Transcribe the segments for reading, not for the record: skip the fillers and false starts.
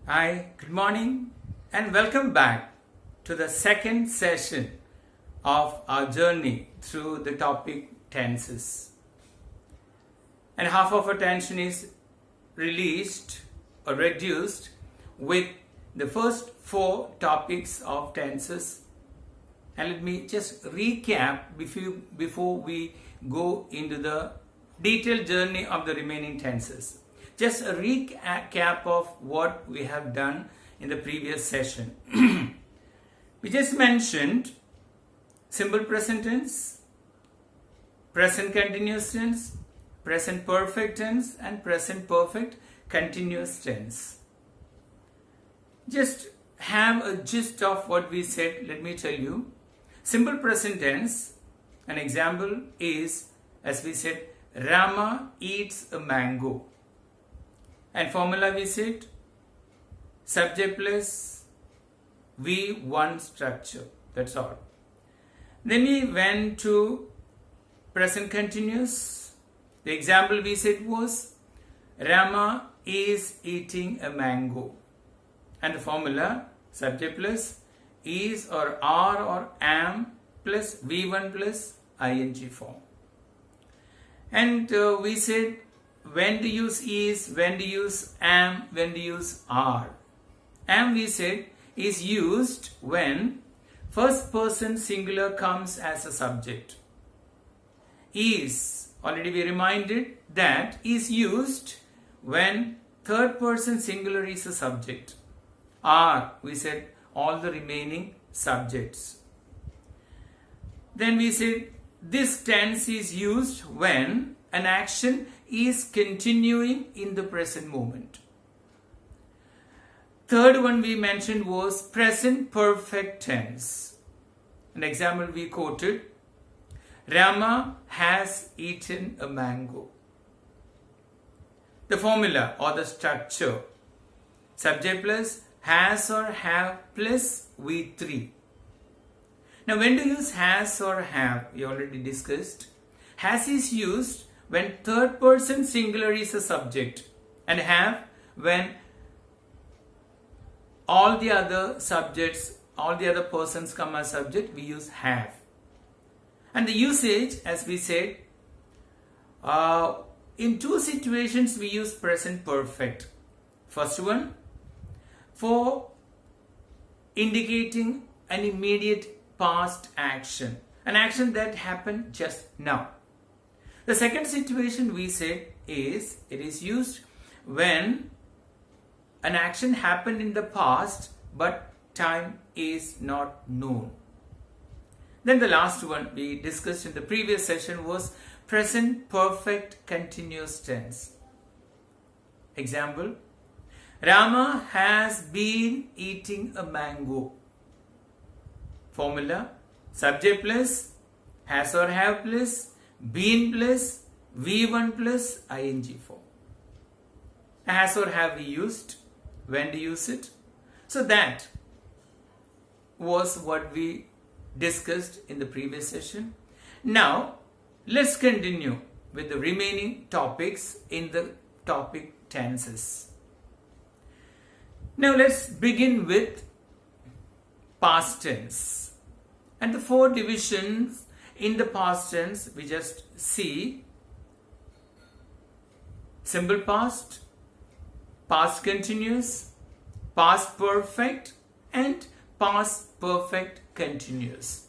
Hi, good morning and welcome back to the second session of our journey through the topic tenses. And half of our attention is released or reduced with the first four topics of tenses. And let me just recap before we go into the detailed journey of the remaining tenses. Just a recap of what we have done in the previous session. We just mentioned simple present tense, present continuous tense, present perfect tense, and present perfect continuous tense. Just have a gist of what we said. Let me tell you. Simple present tense, an example is, as we said, Rama eats a mango. And formula we said, subject plus V1 structure. That's all. Then we went to present continuous. The example we said was, Rama is eating a mango. And the formula, subject plus is or are or am plus V1 plus ing form. And we said when to use is, when to use am, when to use are. Am, we said, is used when first person singular comes as a subject. Is, already we reminded that is used when third person singular is a subject. Are, we said, all the remaining subjects. Then we said this tense is used when an action is continuing in the present moment. Third one we mentioned was present perfect tense. An example we quoted, Rama has eaten a mango. The formula or the structure, subject plus has or have plus V3. Now when to use has or have, we already discussed. Has is used when third person singular is a subject, and have when all the other subjects, all the other persons come as subject, we use have. And the usage, as we said, in two situations we use present perfect. First one, for indicating an immediate past action, an action that happened just now. The second situation we said is, it is used when an action happened in the past but time is not known. Then the last one we discussed in the previous session was present perfect continuous tense. Example, Rama has been eating a mango. Formula, subject plus has or have plus been plus V1 plus ing form. Has or have we used, when to use it. So that was what we discussed in the previous session. Now let's continue with the remaining topics in the topic tenses. Now let's begin with past tense. And the four divisions in the past tense we just see: simple past, past continuous, past perfect, and past perfect continuous.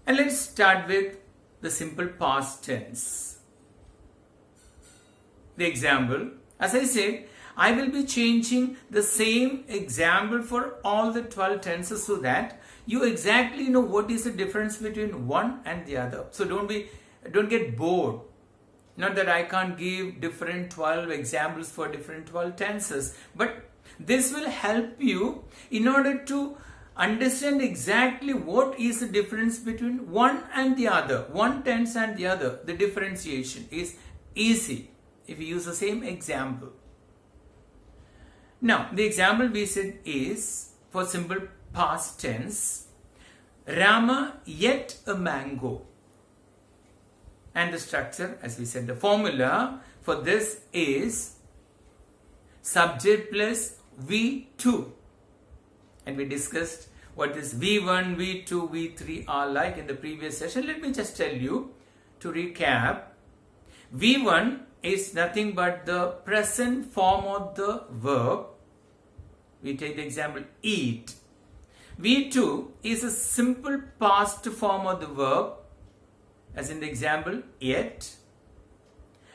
And let's start with the simple past tense. The example, as I said, I will be changing the same example for all the 12 tenses so that you exactly know what is the difference between one and the other. So don't get bored. Not that I can't give different 12 examples for different 12 tenses, but this will help you in order to understand exactly what is the difference between one and the other, one tense and the other. The differentiation is easy if you use the same example. Now, the example we said is for simple past tense, Rama ate a mango. And the structure, as we said, the formula for this is subject plus V2. And we discussed what this V1, V2, V3 are like in the previous session. Let me just tell you to recap. V1 is nothing but the present form of the verb. We take the example eat. V2 is a simple past form of the verb, as in the example yet.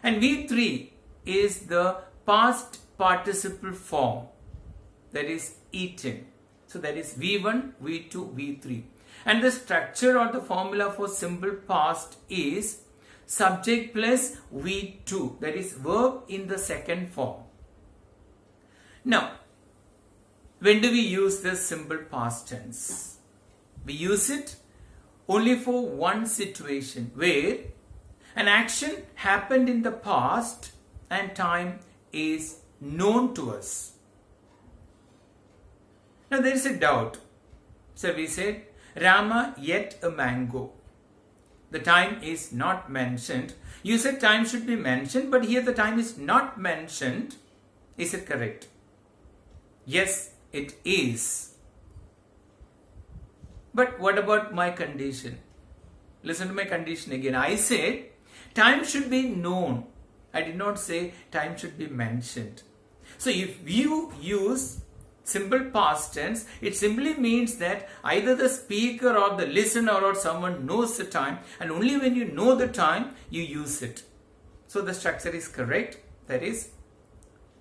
And V3 is the past participle form, that is eaten. So that is V1, V2, V3. And the structure or the formula for simple past is subject plus V2, that is verb in the second form. Now, when do we use this simple past tense? We use it only for one situation where an action happened in the past and time is known to us. Now there is a doubt. So we said Rama ate a mango. The time is not mentioned. You said time should be mentioned, but here the time is not mentioned. Is it correct? Yes, it is. But what about my condition? Listen to my condition again. I said time should be known. I did not say time should be mentioned. So if you use simple past tense, it simply means that either the speaker or the listener or someone knows the time, and only when you know the time you use it. So the structure is correct. That is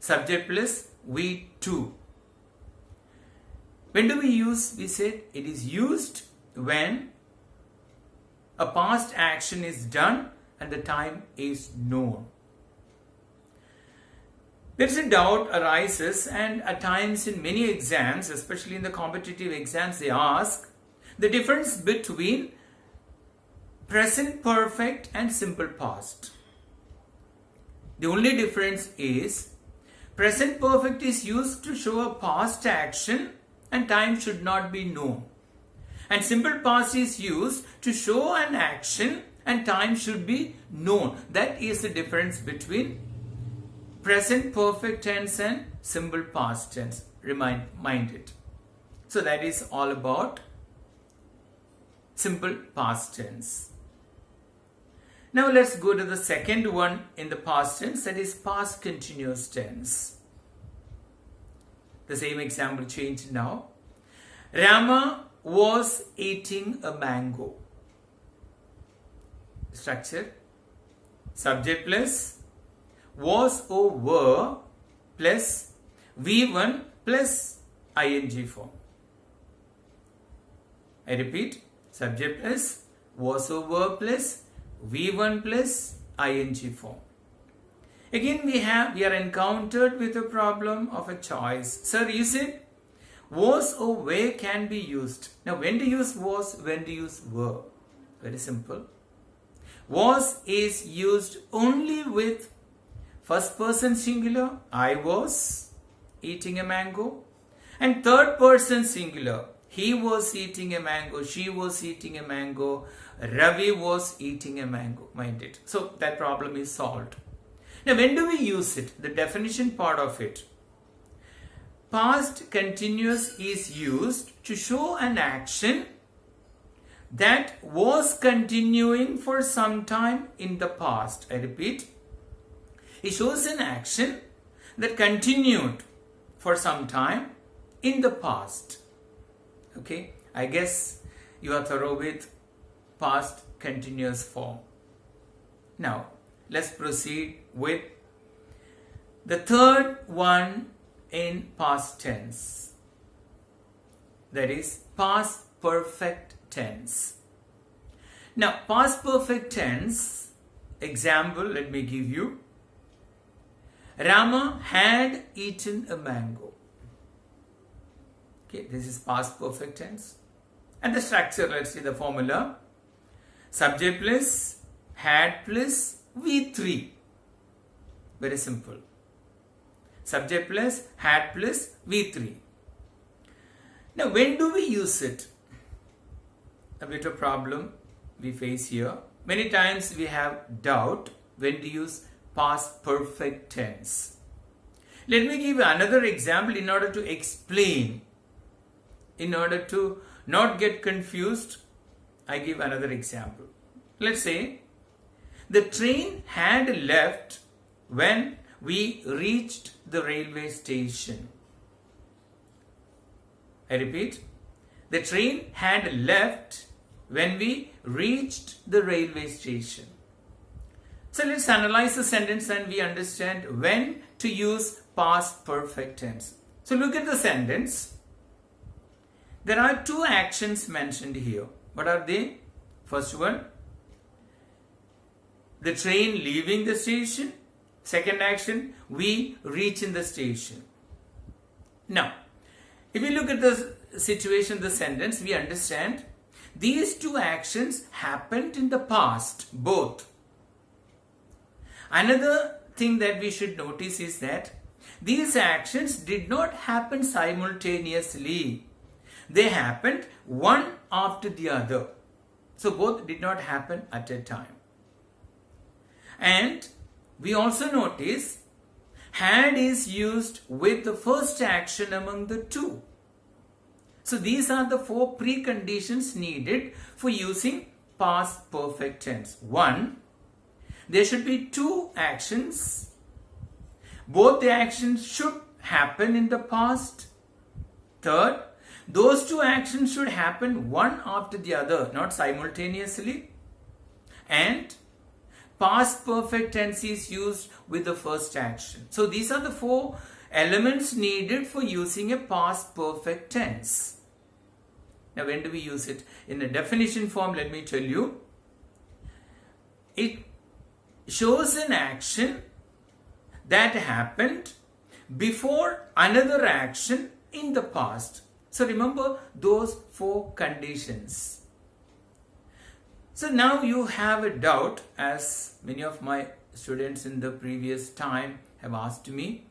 subject plus V2. When do we use? We said it is used when a past action is done and the time is known. There is a doubt arises, and at times in many exams, especially in the competitive exams, they ask the difference between present perfect and simple past. The only difference is present perfect is used to show a past action and time should not be known. And simple past is used to show an action and time should be known. That is the difference between present perfect tense and simple past tense. Mind it. So that is all about simple past tense. Now let's go to the second one in the past tense, that is past continuous tense. The same example changed now. Rama was eating a mango. Structure subject plus was or were plus V1 plus ing form. I repeat, subject plus was or were plus V1 plus ing form. Again we are encountered with a problem of a choice. Sir, you said was or were can be used. Now when to use was, when to use were? Very simple. Was is used only with first person singular, I was eating a mango, and third person singular, he was eating a mango, she was eating a mango, Ravi was eating a mango. Mind it. So that problem is solved. Now when do we use it? The definition part of it. Past continuous is used to show an action that was continuing for some time in the past. I repeat, it shows an action that continued for some time in the past. Okay, I guess you are thorough with past continuous form. Now, let's proceed with the third one in past tense. That is past perfect tense. Now, past perfect tense, example, let me give you. Rama had eaten a mango. Okay, this is past perfect tense. And the structure, let's see the formula. Subject plus had plus V3. Very simple. Subject plus had plus V3. Now, when do we use it? A bit of problem we face here. Many times we have doubt when to use past perfect tense. Let me give another example in order to explain. In order to not get confused, I give another example. Let's say the train had left when we reached the railway station. I repeat, the train had left when we reached the railway station. So let's analyze the sentence and we understand when to use past perfect tense. So look at the sentence. There are two actions mentioned here. What are they? First one, the train leaving the station. Second action, we reach in the station. Now, if we look at the situation, the sentence, we understand these two actions happened in the past, both. Another thing that we should notice is that these actions did not happen simultaneously. They happened one after the other. So both did not happen at a time. And we also notice had is used with the first action among the two. So these are the four preconditions needed for using past perfect tense. One, there should be two actions. Both the actions should happen in the past. Third, those two actions should happen one after the other, not simultaneously. And past perfect tense is used with the first action. So these are the four elements needed for using a past perfect tense. Now when do we use it? In the definition form, let me tell you. It shows an action that happened before another action in the past. So remember those four conditions. So now you have a doubt, as many of my students in the previous time have asked me.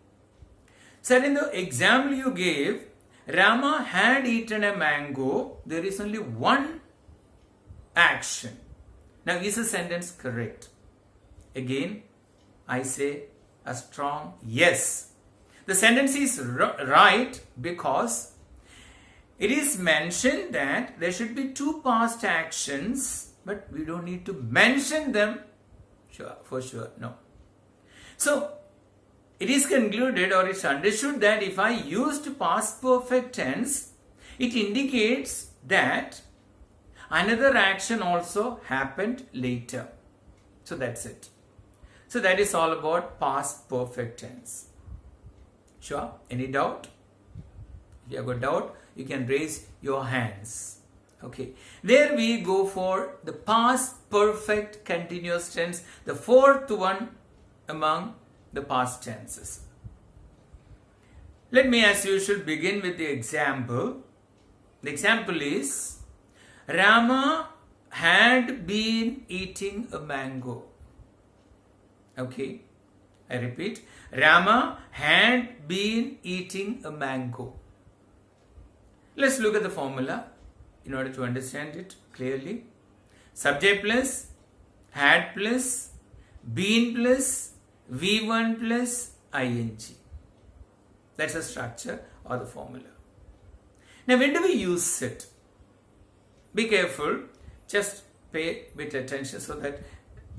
So in the example you gave, Rama had eaten a mango. There is only one action. Now is the sentence correct? Again, I say a strong yes. The sentence is right because it is mentioned that there should be two past actions, but we don't need to mention them for sure. No. So it is concluded or it's understood that if I used past perfect tense, it indicates that another action also happened later. So that's it. So that is all about past perfect tense. Sure? Any doubt? If you have a doubt, you can raise your hands. Okay. There we go for the past perfect continuous tense, the fourth one among the past tenses. Let me, as usual, begin with the example. The example is Rama had been eating a mango. Okay, I repeat, Rama had been eating a mango. Let's look at the formula in order to understand it clearly. Subject plus, had plus, been plus, V1 plus, ing. That's the structure or the formula. Now when do we use it? Be careful, just pay a bit attention so that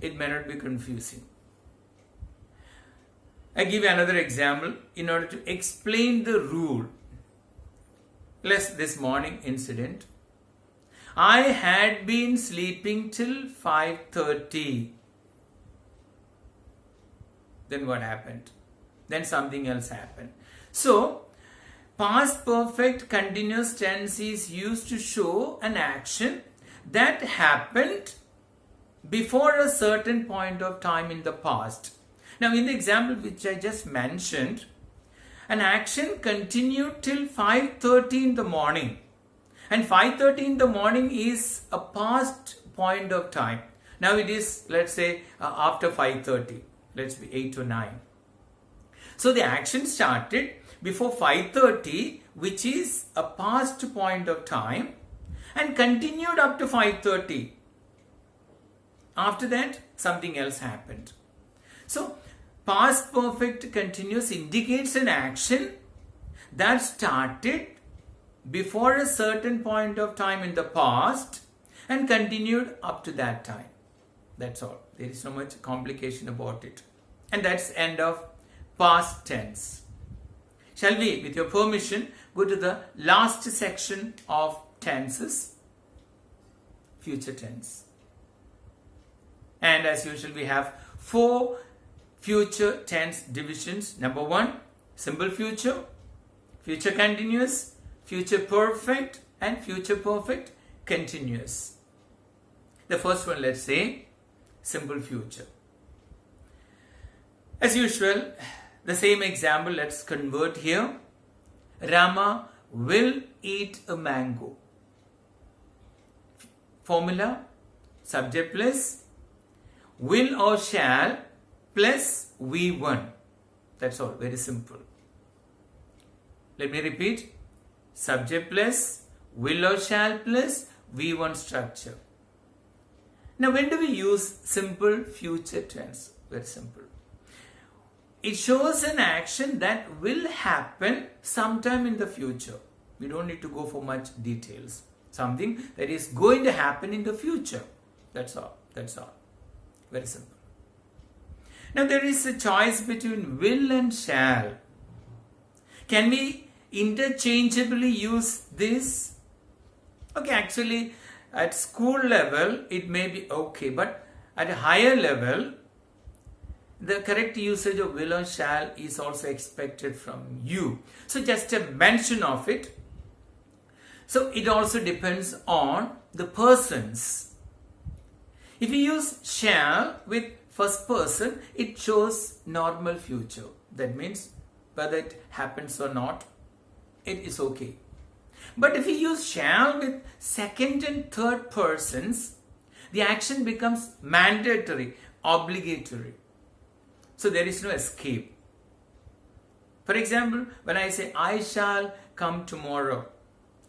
it may not be confusing. I give you another example in order to explain the rule. This morning incident. I had been sleeping till 5:30. Then what happened? Then something else happened. So, past perfect continuous tense is used to show an action that happened before a certain point of time in the past. Now, in the example which I just mentioned, an action continued till 5:30 in the morning. And 5:30 in the morning is a past point of time. Now it is, let's say, after 5:30. Let's be 8 to 9. So the action started before 5:30, which is a past point of time, and continued up to 5:30. After that, something else happened. So past perfect continuous indicates an action that started before a certain point of time in the past and continued up to that time. That's all. There is no much complication about it. And that's end of past tense. Shall we, with your permission, go to the last section of tenses? Future tense. And as usual, we have 4 future tense divisions. Number 1, simple future, future continuous, future perfect, and future perfect continuous. The first one, let's say, simple future. As usual, the same example, let's convert here. Rama will eat a mango. Formula, subject plus will or shall plus V1. That's all, very simple. Let me repeat. Subject plus will or shall plus V1 structure. Now, when do we use simple future tense? Very simple. It shows an action that will happen sometime in the future. We don't need to go for much details. Something that is going to happen in the future. That's all. That's all. Very simple. Now, there is a choice between will and shall. Can we interchangeably use this? Okay, actually, at school level, it may be okay, but at a higher level, the correct usage of will or shall is also expected from you. So, just a mention of it. So, it also depends on the persons. If you use shall with first person, it shows normal future. That means whether it happens or not, it is okay. But if you use shall with second and third persons, the action becomes mandatory, obligatory. So there is no escape. For example, when I say I shall come tomorrow,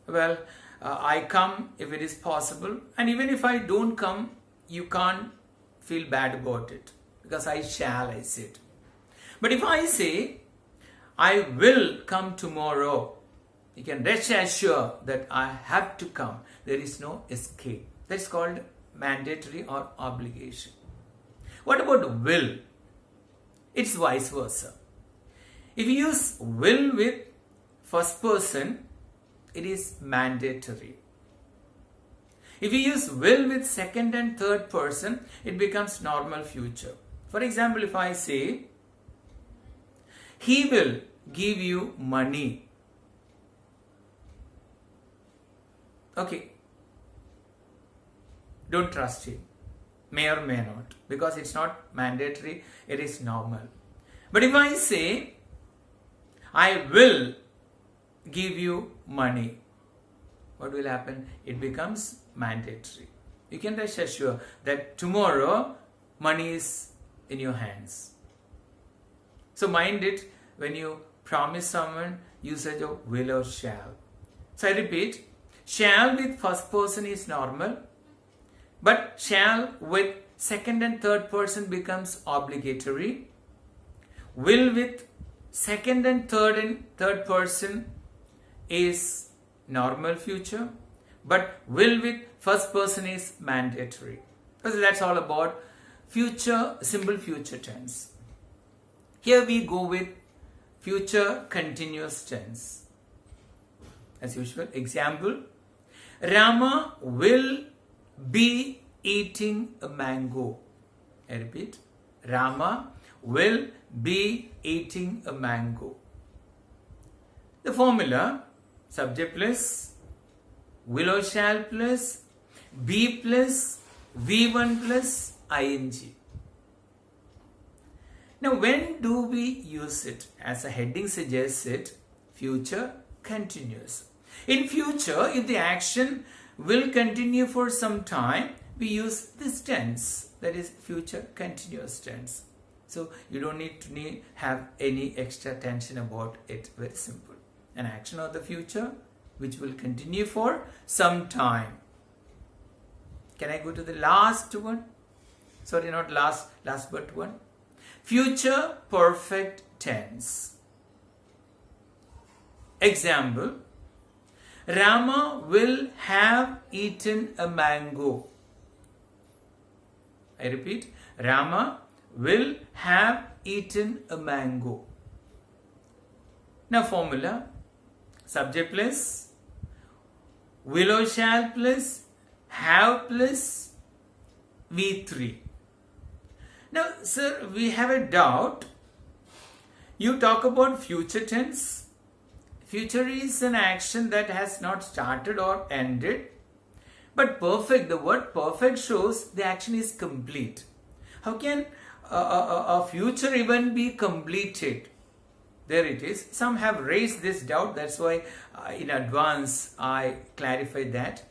well, I come if it is possible, and even if I don't come, you can't feel bad about it because I said. But if I say I will come tomorrow, you can rest assured that I have to come. There is no escape. That's called mandatory or obligation. What about will? It's vice versa. If you use will with first person, it is mandatory. If you use will with second and third person, it becomes normal future. For example, if I say, he will give you money. Okay. Don't trust him. May or may not. Because it's not mandatory, it is normal. But if I say, I will give you money, what will happen? It becomes mandatory. You can rest assured that tomorrow money is in your hands. So mind it when you promise someone, usage of will or shall. So I repeat, shall with first person is normal, but shall with second and third person becomes obligatory. Will with second and third person is normal future, but will with first person is mandatory. So that's all about future, simple future tense. Here we go with future continuous tense. As usual, example, Rama will be eating a mango. I repeat, Rama will be eating a mango. The formula, subject plus, will or shall plus, be plus, V1 plus, ing. Now, when do we use it? As the heading suggests it, future continuous. In future, if the action will continue for some time, we use this tense, that is future continuous tense. So you don't need to have any extra tension about it. Very simple. An action of the future which will continue for some time. Can I go to the last one? Sorry, not last but one. future perfect tense. Example, Rama will have eaten a mango. I repeat, Rama will have eaten a mango. Now formula, subject plus, will or shall plus, have plus, V3. Now sir, we have a doubt. You talk about future tense. Future is an action that has not started or ended. But perfect, the word perfect shows the action is complete. How can a future event be completed? There it is. Some have raised this doubt. That's why in advance I clarified that.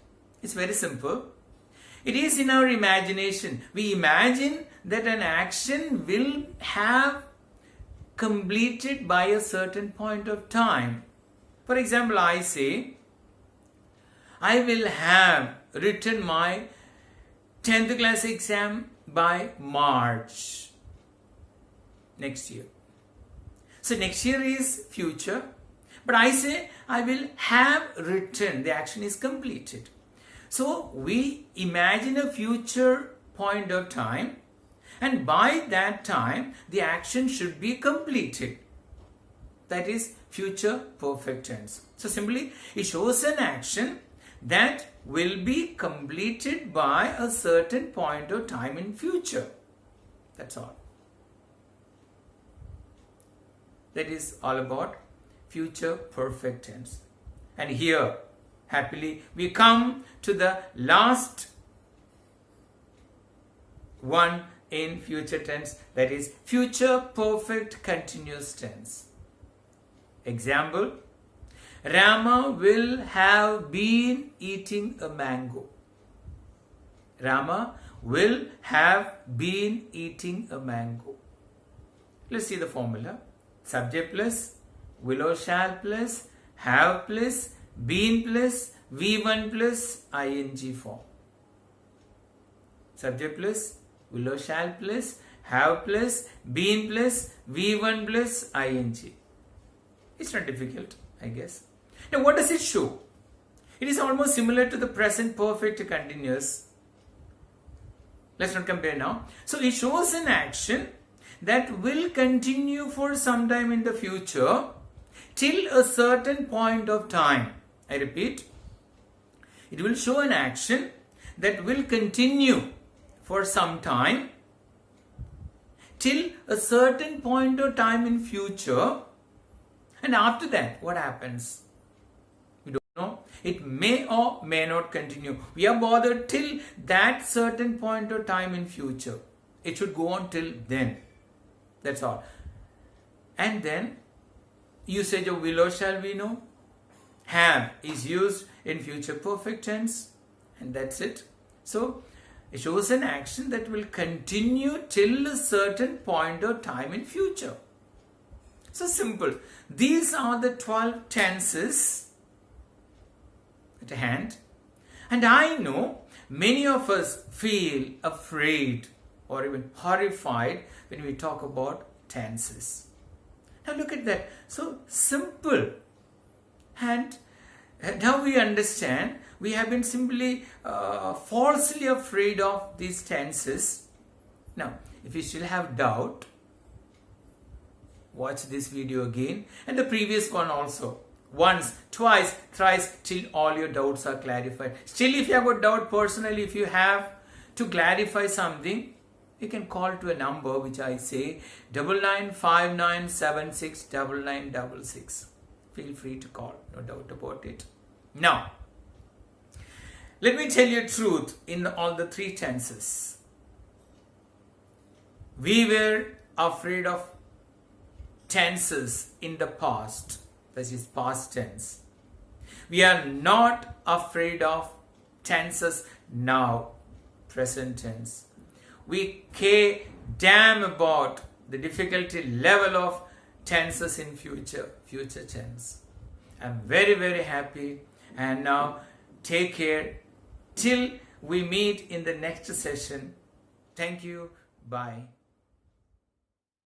It's very simple. It is in our imagination. We imagine that an action will have completed by a certain point of time. For example, I say, I will have written my 10th class exam by March next year. So next year is future, but I say I will have written, the action is completed. So we imagine a future point of time, and by that time the action should be completed. That is future perfect tense. So simply it shows an action that will be completed by a certain point of time in future. That's all. That is all about future perfect tense. And here, happily, we come to the last one in future tense, that is future perfect continuous tense. Example, Rama will have been eating a mango. Rama will have been eating a mango. Let's see the formula. Subject plus, will or shall plus, have plus, been plus, V1 plus, ing form. Subject plus, will or shall plus, have plus, been plus, V1 plus, ing. It's not difficult, I guess. Now what does it show? It is almost similar to the present perfect continuous. Let's not compare now. So it shows an action that will continue for some time in the future till a certain point of time. I repeat, it will show an action that will continue for some time till a certain point of time in future, and after that what happens? We don't know. It may or may not continue. We are bothered till that certain point of time in future. It should go on till then. That's all. And then usage of will or shall we know. Have is used in future perfect tense, and that's it. So it shows an action that will continue till a certain point of time in future. So simple. These are the 12 tenses at hand. And I know many of us feel afraid or even horrified when we talk about tenses. Now look at that. So simple. And now we understand we have been simply falsely afraid of these tenses. Now, if you still have doubt, watch this video again and the previous one also. Once, twice, thrice, till all your doubts are clarified. Still, if you have a doubt personally, if you have to clarify something, you can call to a number which I say 9959769966. Feel free to call, no doubt about it. Now, let me tell you truth in all the three tenses. We were afraid of tenses in the past, that is past tense. We are not afraid of tenses now, present tense. We care damn about the difficulty level of tenses in future tense. I'm very, very happy, and now take care till we meet in the next session. Thank you. Bye.